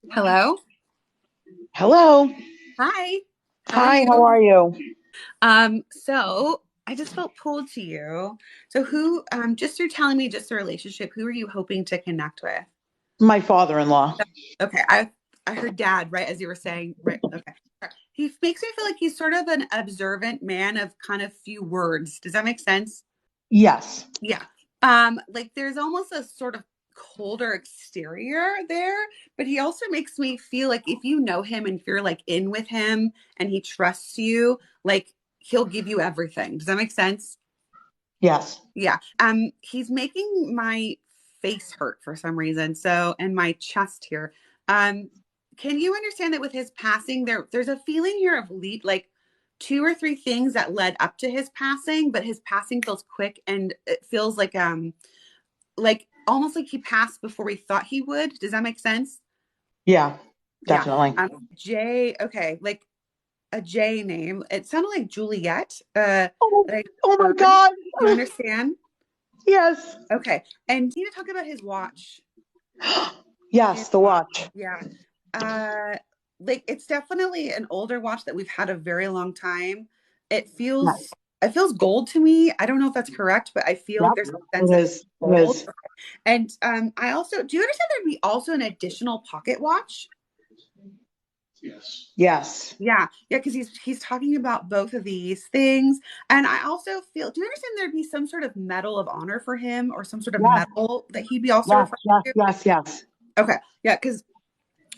Hello. Hello. Hi. How are Hi, how you? are you? So I just felt pulled to you. So who, just through telling me just the relationship, who are you hoping to connect with? My father-in-law. Okay, I heard dad, right, as you were saying, right? Okay. He makes me feel like he's sort of an observant man of kind of few words. Does that make sense? Yes. Yeah. Like there's almost a sort of colder exterior there, but he also makes me feel like if you know him and if you're like in with him and he trusts you, like he'll give you everything. Does that make sense? Yes. Yeah. He's making my face hurt for some reason. So, and my chest here. Um, can you understand that with his passing, there's a feeling here of lead, like two or three things that led up to his passing, but his passing feels quick and it feels like almost like he passed before we thought he would. Does that make sense? Yeah, Yeah. definitely. Jay, okay, like a J name. It sounded like Juliet. Oh, That I oh my heard. God. Do you understand? Yes. Okay. And you need to talk about his watch. His Yes, the watch. watch. Yeah. Uh like it's definitely an older watch that we've had a very long time. It Yes. feels it feels gold to me. I don't know if that's correct, but I feel like Yep. there's a sense It of is. It gold. is. And I also do you understand there'd be also an additional pocket watch? Yes. Yeah, yeah, because he's talking about both of these things. And I also feel, do you understand there'd be some sort of medal of honor for him or some sort of Yes. medal that he'd be also Yes. referring Yes. to? Yes. Yes. Okay, yeah, because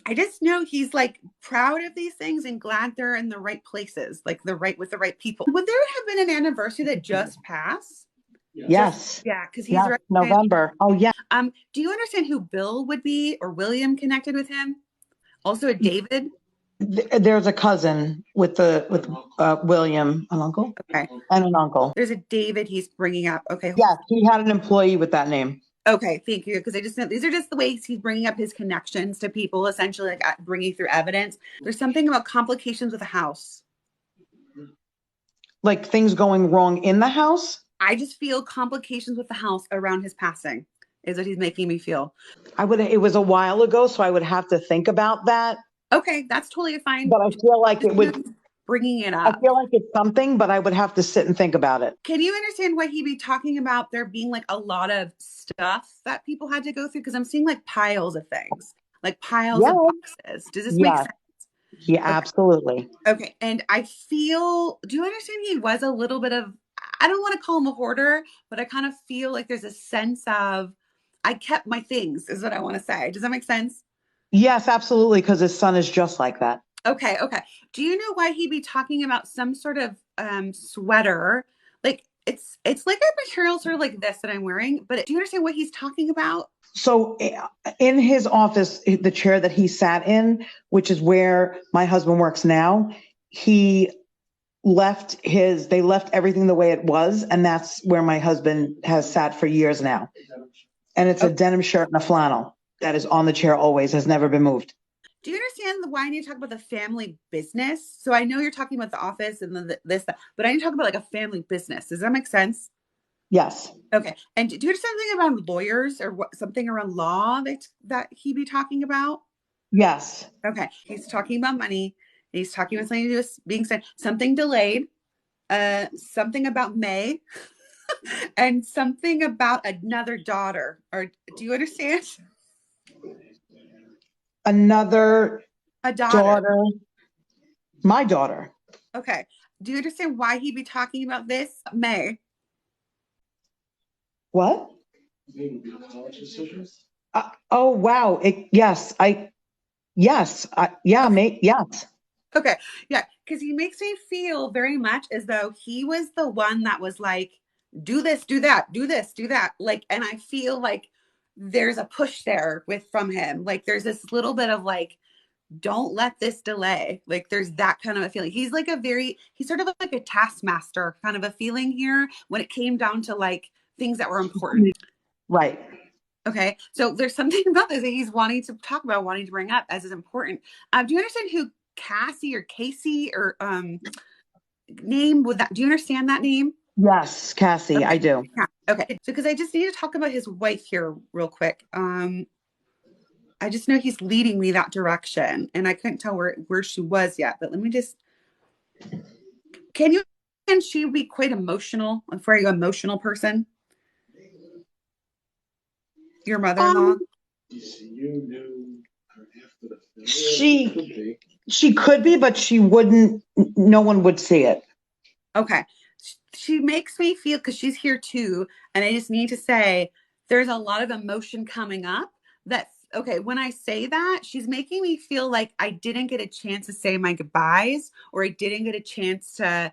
I just know he's like proud of these things and glad they're in the right places, like the right with the right people. Would there have been an anniversary that just passed? Just Yes. yeah, because he's Yes. recognized. November. Oh, yeah. Do you understand who Bill would be or William connected with him? Also a David? There's a cousin with William, an uncle, Okay. and an uncle. There's a David he's bringing up. Okay. Yes, he had an employee with that name. Okay. Thank you. Because I just know these are just the ways he's bringing up his connections to people, essentially, like bringing through evidence. There's something about complications with a house. Like things going wrong in the house. I just feel complications with the house around his passing is what he's making me feel. It was a while ago, so I would have to think about that. Okay. That's totally fine. But I feel like Just it know would, he's bringing it I up. feel like it's something, but I would have to sit and think about it. Can you understand why he'd be talking about there being like a lot of stuff that people had to go through? Because I'm seeing like piles of things, like piles of Yes. boxes. Does this make Yes. sense? Yeah, Okay. absolutely. Okay. And I feel, do you understand he was a little bit of, I don't want to call him a hoarder, but I kind of feel like there's a sense of, I kept my things, is what I want to say. Does that make sense? Yes, absolutely. Because his son is just like that. Okay. Okay. Do you know why he'd be talking about some sort of sweater? Like it's like a material sort of like this that I'm wearing, but do you understand what he's talking about? So in his office, the chair that he sat in, which is where my husband works now, he they left everything the way it was. And that's where my husband has sat for years now. And it's a Okay. denim shirt and a flannel that is on the chair always, has never been moved. Do you understand why I need to talk about the family business? So I know you're talking about the office and then this, that, but I need to talk about like a family business. Does that make sense? Yes. Okay. And do you understand something around lawyers or what, something around law that he be talking about? Yes. Okay. He's talking about money. He's talking about something to do with being said, something delayed, something about May, and something about another daughter. Or do you understand? Another A daughter. daughter, my daughter. Okay. Do you understand why he'd be talking about this? May. What? Oh wow! Yeah, Okay. mate. Yes, Okay. Yeah. Because he makes me feel very much as though he was the one that was like, do this, do that, do this, do that. Like, and I feel like there's a push there with from him. Like, there's this little bit of like, don't let this delay. Like, there's that kind of a feeling. He's sort of like a taskmaster kind of a feeling here when it came down to like things that were important. right. Okay. So there's something about this that he's wanting to talk about, wanting to bring up as is important. Do you understand who Cassie or Casey or name would that? Do you understand that name? Yes, Cassie, Okay. I do. Yeah. Okay. So because I just need to talk about his wife here real quick. I just know he's leading me that direction, and I couldn't tell where she was yet. But let me just. Can you? Can she be quite emotional? For you, emotional person, your mother-in-law. Um, she could be, but she wouldn't. No one would see it. Okay. She makes me feel because she's here too. And I just need to say there's a lot of emotion coming up that, okay, when I say that, she's making me feel like I didn't get a chance to say my goodbyes or I didn't get a chance to,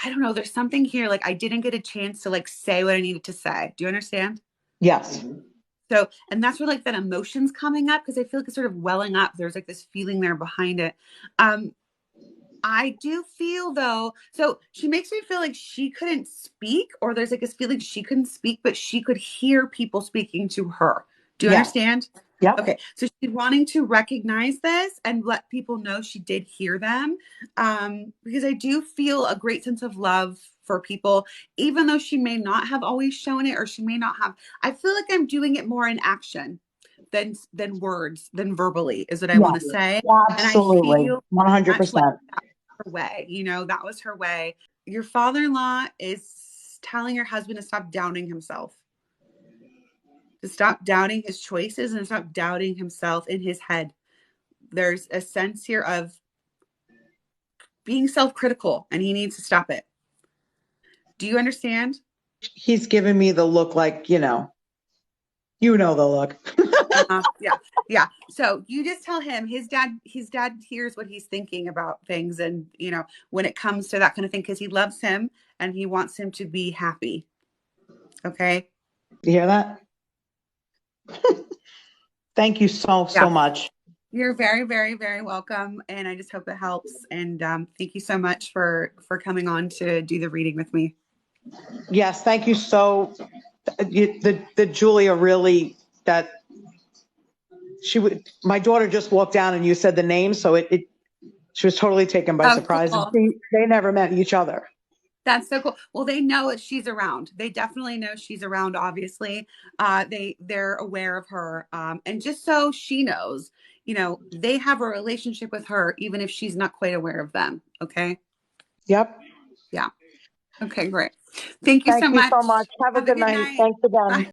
I don't know, there's something here like I didn't get a chance to like say what I needed to say. Do you understand? Yes. So, and that's where like that emotion's coming up because I feel like it's sort of welling up. There's like this feeling there behind it. Um, I do feel though, so she makes me feel like she couldn't speak, or there's like this feeling she couldn't speak, but she could hear people speaking to her. Do you Yes. understand? Yep. Okay, so she's wanting to recognize this and let people know she did hear them. Because I do feel a great sense of love for people, even though she may not have always shown it, or she may not have. I feel like I'm doing it more in action than words, than verbally, is what I want to Yes. say. And I Absolutely. feel much like 100%. her way. That was her way. Your father-in-law is telling your husband to stop doubting himself, to stop doubting his choices and stop doubting himself in his head. There's a sense here of being self-critical and he needs to stop it. Do you understand? He's giving me the look like, you know the look. Yeah. Yeah. So you just tell him his dad hears what he's thinking about things. And, when it comes to that kind of thing, because he loves him and he wants him to be happy. Okay. You hear that? Thank you so, Yeah. so much. You're very, very, very welcome. And I just hope it helps. And thank you so much for coming on to do the reading with me. Yes, thank you so. The Julia really that she would. My daughter just walked down and you said the name, so it she was totally taken by Oh, surprise. And cool. they never met each other. That's so cool. Well, they know that she's around. They definitely know she's around, obviously. They're aware of her. And just so she knows, they have a relationship with her, even if she's not quite aware of them. Okay. Yep. Yeah. Okay, great. Thank you so Thank you so much. much. Have a Have a good good night. night. Thanks again. Bye.